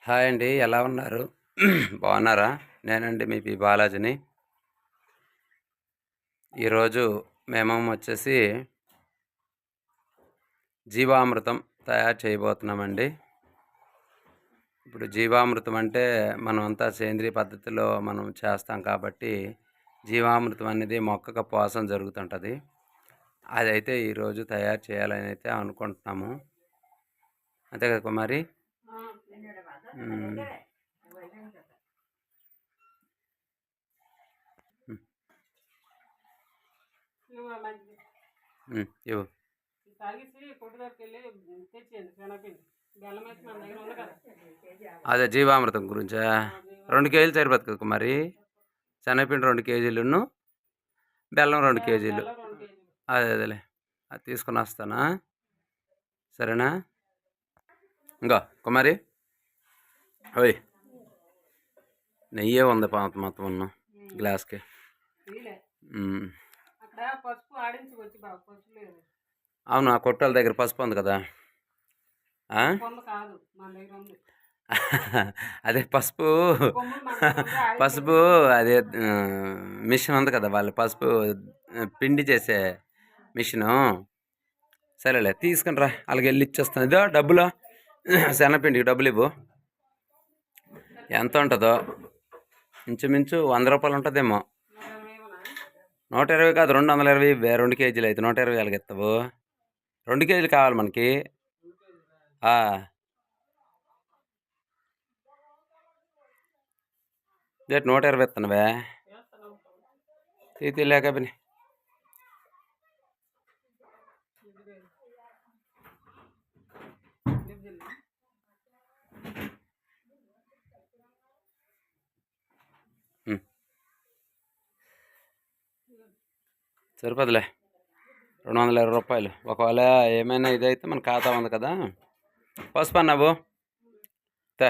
Hi అండి, ఎలా ఉన్నారు? బాగున్నారా? నేనండి మీ బాలాజీని. ఈరోజు మేము వచ్చేసి జీవామృతం తయారు చేయబోతున్నామండి. ఇప్పుడు జీవామృతం అంటే మనం అంతా సేంద్రియ పద్ధతిలో మనం చేస్తాం కాబట్టి జీవామృతం అనేది మొక్కకు పోసం జరుగుతుంటుంది. అదైతే ఈరోజు తయారు చేయాలని అయితే అనుకుంటున్నాము. అంతే కదా కుమారి? ఇవ్వు. అదే జీవామృతం గురించా? 2 కేజీలు సరిపోతుంది కదా కుమారి? శనగపిండి 2 కేజీలును బెల్లం 2 కేజీలు. అదేలే, అది తీసుకుని వస్తానా? సరేనా? ఇంకా కుమారి ఓయ్, నెయ్యే ఉంది మొత్తం ఉన్న గ్లాస్కి. అవును, ఆ కొట్టాల దగ్గర పసుపు ఉంది కదా. అదే పసుపు పసుపు అదే మిషన్ ఉంది కదా, వాళ్ళు పసుపు పిండి చేసే మిషను. సరేలే, తీసుకుని రా, అలాగే వెళ్ళి ఇచ్చేస్తాను. ఇదో డబ్బులు, శనగపిండికి డబ్బులు ఇవ్వు. ఎంత ఉంటుందో ఇంచుమించు 100 రూపాయలు ఉంటుందేమో. 120 కాదు, 220. 2 కేజీలు అయితే 120 ఎలాగెత్తావు? 2 కేజీలు కావాలి మనకి. 120 ఇస్తానువే, తీలేక పని. సరిపోదులే, 220 రూపాయలు. ఒకవేళ ఏమైనా ఇదైతే మన ఖాతా ఉంది కదా. పసుపు అన్నావు తే.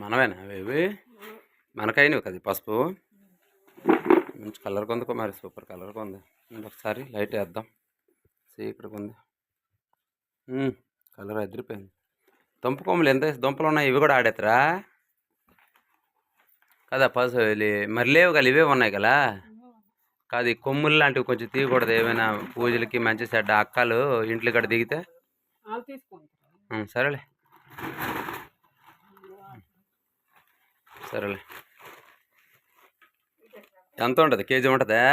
మనమేనా అవి? మనకైనవి కదా పసుపు. మంచి కలర్ కొంది మరి, సూపర్ కలర్ కొంది. ఒకసారి లైట్ వేద్దాం. సీక్రెట్ ఉంది, కలర్ అదిరిపోయింది. దుంప కొమ్మలు ఎంత దుంపలు ఉన్నాయి, ఇవి కూడా ఆడేత్తరా కదా? పసు మరి లేవు కదా, ఇవే ఉన్నాయి కదా. కాదు, ఈ కొమ్ములు లాంటివి కొంచెం తీయకూడదు? ఏమైనా పూజలకి మంచి చెడ్డ అక్కలు ఇంట్లో కూడా దిగితే. సరేలే సరేలే. ఎంత ఉంటుంది? కేజీ ఉంటుందా?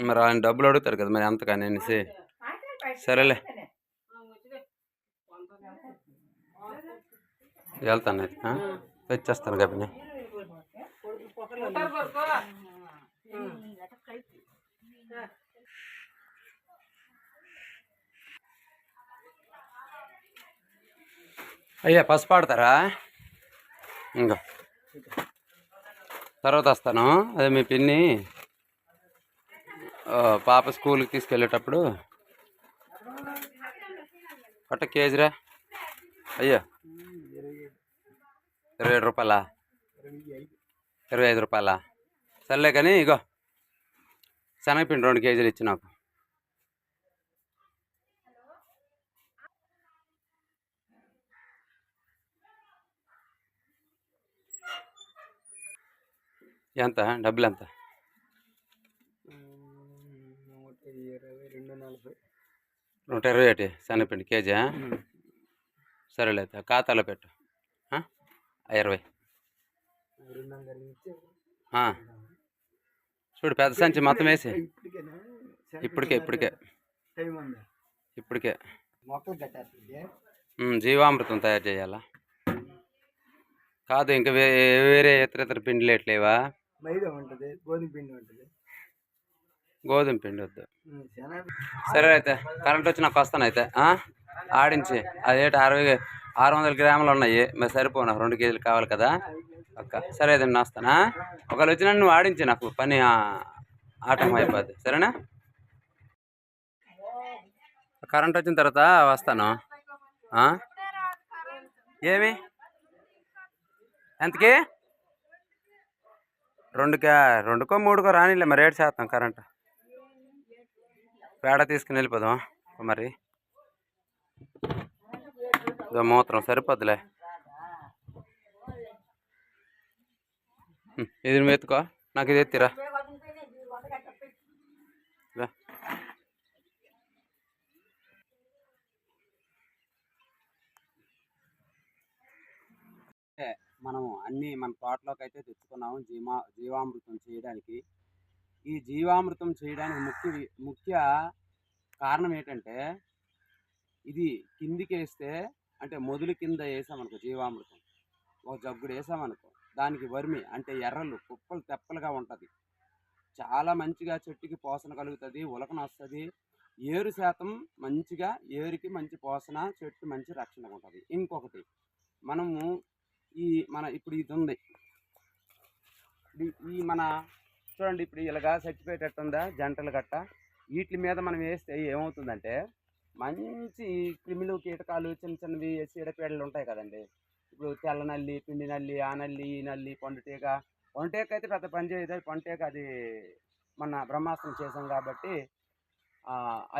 మరి ఆయన డబ్బులు అడుగుతారు కదా మరి, ఎంత కానీ అనేసి. సరేలే, వెళ్తాను అయితే, తెచ్చేస్తాను కాబట్టి. అయ్యా పసుపు ఆడతారా? ఇంకా తర్వాత వస్తాను. అదే మీ పిన్ని పాప స్కూల్కి తీసుకెళ్ళేటప్పుడు కట్ట కేజీరా. అయ్యో, 27 రూపాయలా? 25 రూపాయలా? సర్లే కానీ ఇగో శనగపిండి 2 కేజీలు ఇచ్చి నాకు. ఎంత డబ్బులు? ఎంత? 120 శనగపిండి కేజీ. సరేలే అయితే ఖాతాలో పెట్టు. 20 చూడు, పెద్ద సంచి మొత్తం వేసి. ఇప్పటికే జీవామృతం తయారు చేయాలా? కాదు, ఇంకా వేరే ఇతర పిండిలు ఎట్లేవా? గోధుమ పిండి వద్దు. సరే అయితే కరెంట్ వచ్చి నాకు వస్తాను అయితే. ఆడించి అదేంటి 600 గ్రాములు ఉన్నాయి, మరి సరిపోనా? 2 కేజీలు కావాలి కదా అక్క. సరే అయితే నేను వస్తానా? ఒకవేళ వచ్చినా నువ్వు ఆడించి, నాకు పని ఆటం అయిపోద్ది. సరేనా? కరెంట్ వచ్చిన తర్వాత వస్తాను. ఏమి ఎంతకి 2కో 3కో రానిలే మరి రేట్ చేస్తాం కరెంట్ పేడ తీసుకుని వెళ్ళిపోదాం మరి మూత్రం సరిపోద్దులే ఇది నువ్వు ఎత్తుకో నాకు ఇది ఎత్తిరా మనము అన్నీ మన తోటలోకి అయితే తెచ్చుకున్నాము జీవామృతం చేయడానికి. ఈ జీవామృతం చేయడానికి ముఖ్య కారణం ఏంటంటే ఇది కిందికి వేస్తే అంటే మొదలు కింద వేసామనుకో జీవామృతం ఒక జగ్గుడు వేసామనుకో దానికి వర్మి అంటే ఎర్రలు కుప్పలు తెప్పలుగా ఉంటుంది. చాలా మంచిగా చెట్టుకి పోషణ కలుగుతుంది, ఉలకన వస్తుంది, ఏరు శాతం మంచిగా ఏరుకి మంచి పోషణ, చెట్టు మంచి రక్షణగా ఉంటుంది. ఇంకొకటి మనము ఇప్పుడు ఇది ఉంది ఈ మన చూడండి ఇప్పుడు ఇలాగా చచ్చిపోయేటట్టు ఉందా జంటలు గట్ట వీటి మీద మనం వేస్తే ఏమవుతుందంటే మంచి క్రిములు కీటకాలు చిన్న చిన్నవి చీడపీడలు ఉంటాయి కదండి. ఇప్పుడు తెల్ల నల్లి, పిండి నల్లి, ఆ నల్లి, ఈ నల్లి, పండుటీగ అయితే పెద్ద పని చేయదు. పండుటీగ అది మన బ్రహ్మాస్త్రం చేసాం కాబట్టి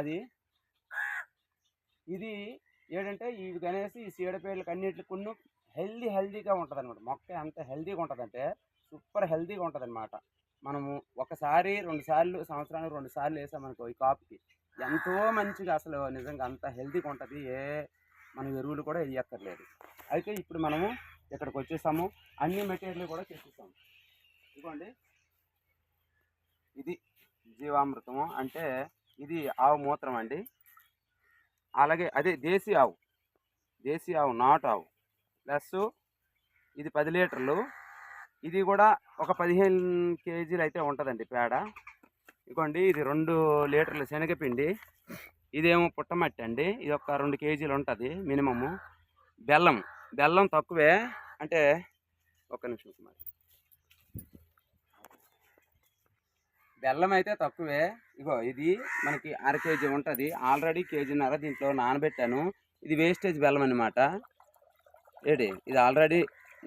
అది ఇది ఏంటంటే ఇవి కనేసి ఈ చీడపీడలకు అన్నిటికి హెల్దీగా ఉంటుంది అనమాట. మొక్క ఎంత హెల్దీగా ఉంటుందంటే సూపర్ హెల్దీగా ఉంటుంది అనమాట. మనము ఒకసారి 2 సార్లు సంవత్సరానికి 2 సార్లు వేసామనుకో ఈ కాపుకి ఎంతో మంచిగా అసలు నిజంగా అంత హెల్దీగా ఉంటుంది. మన ఎరువులు కూడా వేయక్కర్లేదు. అయితే ఇప్పుడు మనము ఇక్కడికి వచ్చేసాము, అన్ని మెటీరియల్ కూడా తెచ్చిస్తాము. ఇదిగోండి ఇది జీవామృతము అంటే ఇది ఆవు మూత్రం అండి. అలాగే అదే దేశీ ఆవు నాటు ఆవు ప్లస్ ఇది 10 లీటర్లు. ఇది కూడా ఒక 15 కేజీలు అయితే ఉంటుందండి పేడ. ఇదిగోండి ఇది 2 లీటర్ల శనగపిండి. ఇదేమో పుట్టమట్టి అండి, ఇది ఒక 2 కేజీలు ఉంటుంది మినిమము. బెల్లం తక్కువే అంటే ఒక్క నిమిషం మరి బెల్లం అయితే తక్కువే. ఇగో ఇది మనకి 1/2 కేజీ ఉంటుంది. ఆల్రెడీ 1.5 కేజీ దీంట్లో నానబెట్టాను. ఇది వేస్టేజ్ బెల్లం అనమాట. ఇది ఆల్రెడీ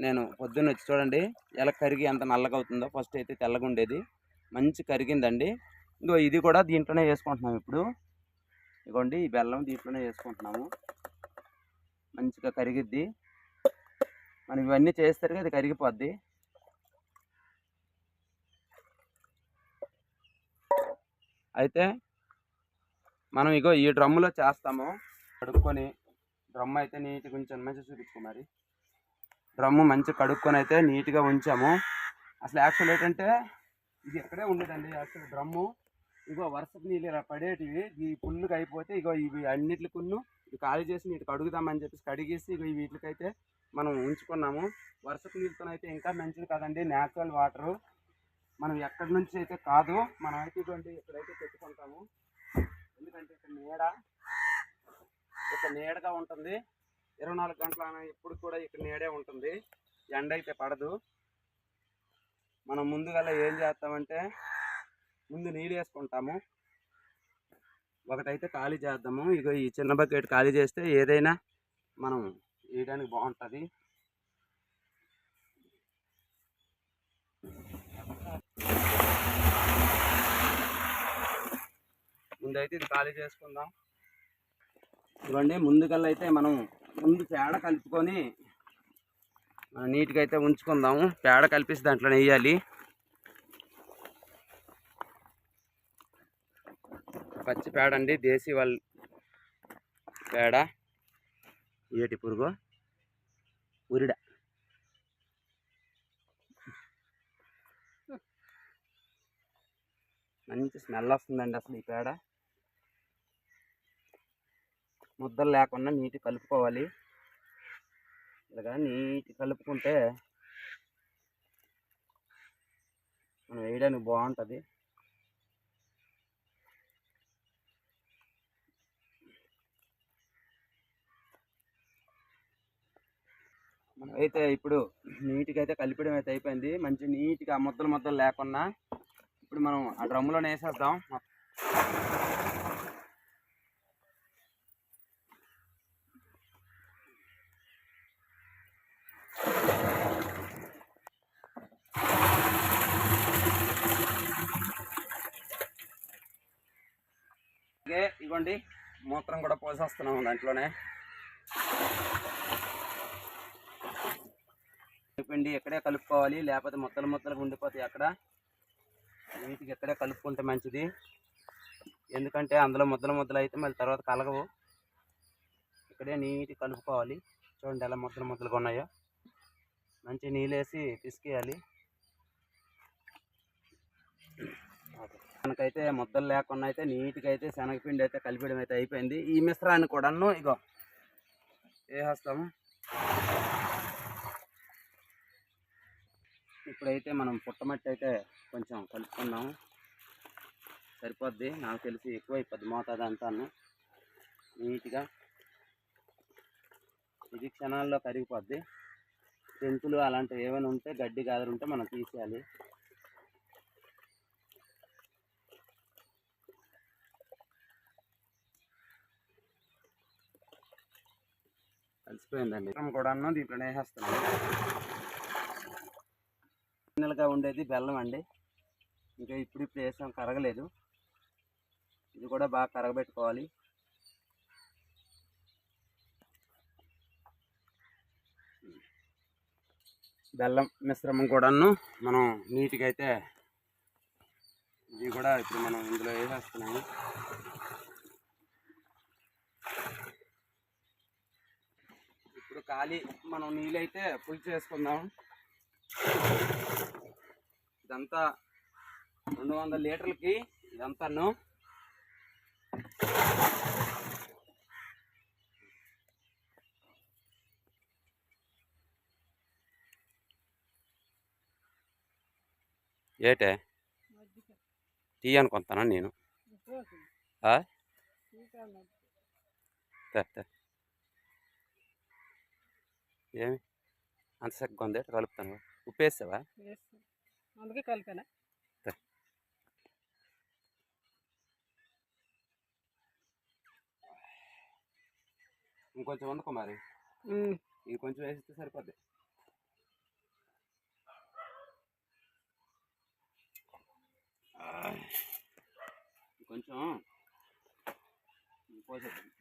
నేను పొద్దున్న వచ్చి చూడండి ఎలా కరిగి ఎంత నల్లగా అవుతుందో. ఫస్ట్ అయితే తెల్లగా ఉండేది, మంచి కరిగిందండి. ఇంకో ఇది కూడా దీంట్లోనే వేసుకుంటున్నాము ఇప్పుడు. ఇగోండి ఈ బెల్లం దీంట్లోనే వేసుకుంటున్నాము, మంచిగా కరిగిద్ది. మనం ఇవన్నీ చేస్తారు అది కరిగిపోద్ది. అయితే మనం ఇగో ఈ డ్రమ్ములో చేస్తాము. కడుక్కొని డ్రమ్ అయితే నీట్గా ఉంచాను, మంచిగా చూపించుకో మరి. డ్రమ్ము మంచిగా కడుక్కొని అయితే నీట్గా ఉంచాము. అసలు యాక్చువల్ ఏంటంటే ఇది ఎక్కడే ఉండేదండి. యాక్చువల్ డ్రమ్ము ఇగో వరుసకు నీళ్ళు ఇలా పడేటివి ఈ పుల్లుగా అయిపోతే ఇగో ఇవి అన్నిటికి ఇది ఖాళీ చేసి నీటికి కడుగుదామని చెప్పేసి కడిగేసి ఇగో వీటికైతే మనం ఉంచుకున్నాము. వరుసకు నీళ్ళతోనైతే ఇంకా మంచిది కదండి, న్యాచురల్ వాటరు. మనం ఎక్కడి నుంచి అయితే కాదు, మనం అయితే ఇటువంటి ఇక్కడైతే పెట్టుకుంటాము. ఎందుకంటే ఇక్కడ నీడగా ఉంటుంది. 24 గంటల ఎప్పుడు కూడా ఇక్కడ నీడే ఉంటుంది, ఎండ అయితే పడదు. మనం ముందుగా ఏం చేస్తామంటే ముందు నీళ్ళు వేసుకుంటాము. ఒకటైతే ఖాళీ చేద్దాము. ఇగో ఈ చిన్న బకెట్ ఖాళీ చేస్తే ఏదైనా మనం వేయడానికి బాగుంటుంది. ముందైతే ఇది ఖాళీ చేసుకుందాం. ఇవ్వండి ముందుకల్లా అయితే మనం పేడ కలుపుకొని నీట్గా అయితే ఉంచుకుందాము. పేడ కలిపేసి దాంట్లో వేయాలి. పచ్చి పేడ అండి, దేశీ వాళ్ళ పేడ. ఏటి పురుగు ఉరిడ మంచి స్మెల్ వస్తుందండి. అసలు ఈ పేడ ముద్దలు లేకుండా నీటి కలుపుకోవాలి. ఇలాగా నీటి కలుపుకుంటే మనం వేయడానికి బాగుంటుంది. మనం అయితే ఇప్పుడు నీట్గా అయితే కలిపడం అయితే అయిపోయింది. మంచి నీట్గా ముద్దలు లేకుండా ఇప్పుడు మనం ఆ డ్రమ్ములోనే వేసేద్దాం. ఇదిగోండి మూత్రం కూడా పోసేస్తున్నాము దాంట్లోనే. పిండి ఎక్కడే కలుపుకోవాలి, లేకపోతే ముద్దలు ముద్దలుగా ఉండిపోతాయి. అక్కడ నీటికి ఎక్కడే కలుపుకుంటే మంచిది, ఎందుకంటే అందులో ముద్దలు అయితే మళ్ళీ తర్వాత కలగవు. ఇక్కడే నీట్గా కలుపుకోవాలి. చూడండి ఎలా ముద్దలుగా ఉన్నాయో. మంచి నీళ్ళేసి పిసికేయాలి. మనకైతే ముద్దలు లేకుండా అయితే నీట్గా అయితే శనగపిండి అయితే కలిపేయడం అయితే అయిపోయింది. ఈ మిశ్రాన్ని కూడాను ఇగో వేసేస్తాము. ఇప్పుడైతే మనం పుట్టమట్టి అయితే కొంచెం కలుపుకున్నాము, సరిపోద్ది. నాకు తెలిసి ఎక్కువ అయిపోద్ది మోతాదు అంతాను. నీట్గా ఇది క్షణాల్లో కరిగిపోద్ది. తెంతులు అలాంటివి ఏమైనా ఉంటే గడ్డి గాదరు ఉంటే మనం తీసేయాలి. కలిసిపోయిందండి. కూడాను దీంట్లో వేసేస్తున్నాను. ఫైనల్గా ఉండేది బెల్లం అండి. ఇంకా ఇప్పుడు వేసాం, కరగలేదు. ఇది కూడా బాగా కరగబెట్టుకోవాలి. బెల్లం మిశ్రమం కూడాను మనం నీట్గా అయితే ఇది కూడా ఇప్పుడు మనం ఇందులో వేసేస్తున్నాము. ఇప్పుడు ఖాళీ మనం నీళ్ళైతే ఫుల్ చేసుకుందాం. ఇదంతా 200 లీటర్లకి ఇదంతాను. ఏటే టీ అనుకుంటానా నేను. ఏమి అంత సగ్గా ఉంది, కలుపుతాను. ఉప్పు వేస్తావా? అందుకే కలిపానా. ఇంకొంచెం వండుకో మరి, ఇంకొంచెం వేసిస్తే సరిపోద్ది. కొంచెం పోసేద్దాం.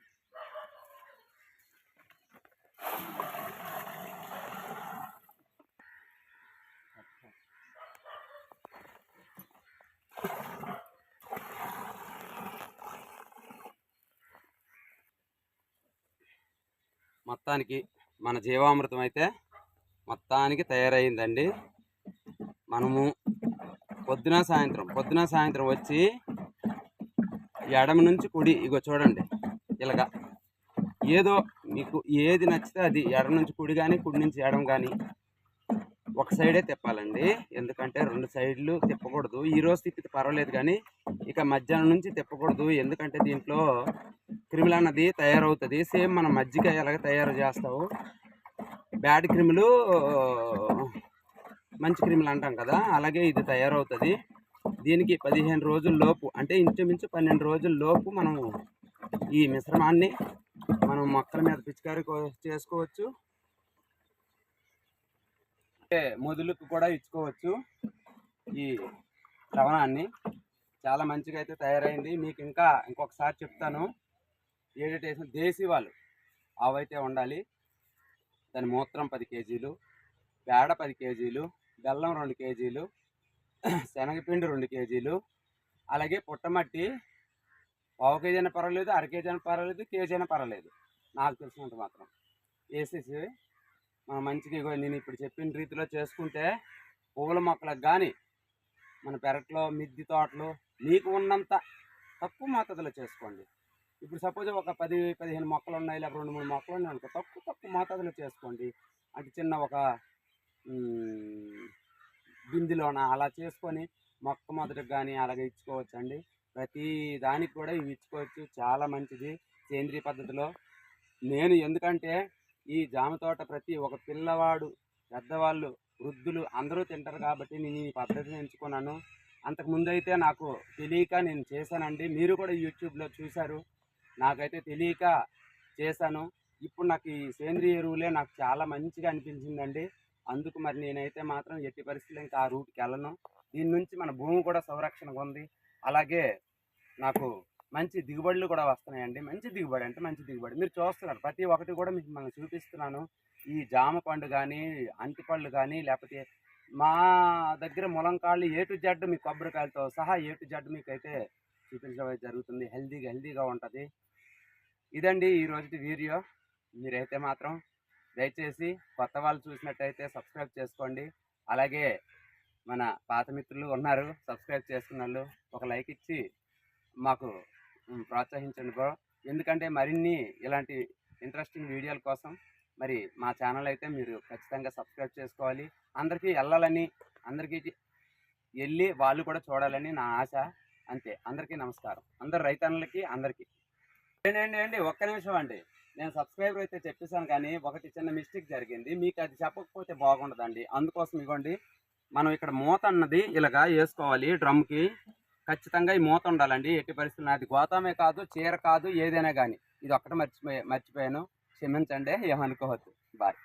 మొత్తానికి మన జీవామృతం అయితే మొత్తానికి తయారైందండి. మనము పొద్దున సాయంత్రం వచ్చి ఎడమ నుంచి కుడి ఇగో చూడండి ఇలాగా ఏదో మీకు ఏది నచ్చితే అది ఎడమ నుంచి కుడి కానీ కుడి నుంచి ఎడమ కానీ ఒక సైడే తిప్పాలండి. ఎందుకంటే 2 సైడ్లు తిప్పకూడదు. ఈరోజు తిప్పితే పర్వాలేదు కానీ ఇక మధ్యాహ్నం నుంచి తిప్పకూడదు. ఎందుకంటే దీంట్లో క్రిములు అన్నది తయారవుతుంది. సేమ్ మనం మజ్జిగ ఎలాగ తయారు చేస్తావు, బ్యాడ్ క్రిములు మంచి క్రిములు అంటాం కదా, అలాగే ఇది తయారవుతుంది. దీనికి 15 రోజుల లోపు అంటే ఇంచుమించు 12 రోజుల లోపు మనం ఈ మిశ్రమాన్ని మనం మొక్కల మీద పిచికారీ చేసుకోవచ్చు. అంటే మొదలుకు కూడా ఇచ్చుకోవచ్చు. ఈ ద్రవణాన్ని చాలా మంచిగా అయితే తయారైంది. మీకు ఇంకొకసారి చెప్తాను. ఏడిటేషన్ దేశీ వాళ్ళు అవైతే ఉండాలి. దాని మూత్రం 10 కేజీలు, పేడ 10 కేజీలు, బెల్లం 2 కేజీలు, శనగపిండి 2 కేజీలు, అలాగే పుట్టమట్టి 1/2 కేజీ అయినా పర్వాలేదు, 1/2 కేజీ అయినా పర్వాలేదు, కేజీ అయినా పర్వాలేదు. నాకు తెలిసినంత మాత్రం వేసేసి మనం మంచిగా నేను ఇప్పుడు చెప్పిన రీతిలో చేసుకుంటే పువ్వుల మొక్కలకు కానీ మన పెరట్లో మిద్దె తోటలు మీకు ఉన్నంత తక్కువ మోతాదులో చేసుకోండి. ఇప్పుడు సపోజ్ ఒక 10-15 మొక్కలు ఉన్నాయి, లేకపోతే 2-3 మొక్కలు ఉన్నాయి అనుకో, తక్కువ మోతాదులో చేసుకోండి. అంటే చిన్న ఒక బిందులోన అలా చేసుకొని మొక్క మొదటికి కానీ అలాగే ఇచ్చుకోవచ్చు అండి. ప్రతి దానికి కూడా ఇవి ఇచ్చుకోవచ్చు. చాలా మంచిది సేంద్రియ పద్ధతిలో. నేను ఎందుకంటే ఈ జామ తోట ప్రతి ఒక పిల్లవాడు, పెద్దవాళ్ళు, వృద్ధులు అందరూ తింటారు కాబట్టి నేను ఈ పద్ధతిని ఎంచుకున్నాను. అంతకుముందు అయితే నాకు తెలియక నేను చేశానండి. మీరు కూడా యూట్యూబ్లో చూశారు. నాకైతే తెలియక చేశాను. ఇప్పుడు నాకు ఈ సేంద్రియ ఎరువులే నాకు చాలా మంచిగా అనిపించిందండి. అందుకు మరి నేనైతే మాత్రం ఎట్టి పరిస్థితుల్లో ఇంకా ఆ రూట్కి వెళ్ళను. దీని నుంచి మన భూమి కూడా సంరక్షణగా ఉంది. అలాగే నాకు మంచి దిగుబడులు కూడా వస్తున్నాయండి. మంచి దిగుబడి అంటే మంచి దిగుబడి. మీరు చూస్తున్నారు ప్రతి ఒక్కటి కూడా మీకు మనం చూపిస్తున్నాను. ఈ జామ పండు గానీ, అంటిపళ్ళు గానీ, లేపోతే మా దగ్గర ములంకాళ్ళు ఏ టు జెడ్ మీ కొబ్బరికాయలతో సహా ఏ టు జెడ్ మీకైతే చూపించడం జరుగుతుంది. హెల్తీగా ఉంటది. ఇదండి ఈ రోజుటి వీడియో. మీరైతే మాత్రం దయచేసి కొత్త వాళ్ళు చూసినట్టయితే సబ్స్క్రైబ్ చేసుకోండి. అలాగే మన పాత మిత్రులు ఉన్నారు సబ్స్క్రైబ్ చేసుకున్నోళ్ళు. ఒక లైక్ ఇచ్చి మాకు ప్రోత్సహించండి బ్రో. ఎందుకంటే మరిన్ని ఇలాంటి ఇంట్రెస్టింగ్ వీడియోల కోసం మరి మా ఛానల్ అయితే మీరు ఖచ్చితంగా సబ్స్క్రైబ్ చేసుకోవాలి. అందరికీ వెళ్ళాలని, అందరికీ వెళ్ళి వాళ్ళు కూడా చూడాలని నా ఆశ. అంతే. అందరికీ నమస్కారం. అందరు రైతన్నలకి అందరికీ. ఏంటి ఒక్క నిమిషం అండి. నేను సబ్స్క్రైబర్ అయితే చెప్పేశాను కానీ ఒకటి చిన్న మిస్టేక్ జరిగింది. మీకు అది చెప్పకపోతే బాగుండదండి. అందుకోసం ఇవ్వండి, మనం ఇక్కడ మూత అన్నది ఇలాగా వేసుకోవాలి డ్రమ్కి. ఖచ్చితంగా ఈ మూత ఉండాలండి. ఎట్టి పరిస్థితుల్లో అది గోతామే కాదు, చీర కాదు, ఏదైనా కానీ. ఇది ఒక్కటి మర్చిపోయాను, క్షమించండి, ఏమనుకోవద్దు. బాయ్.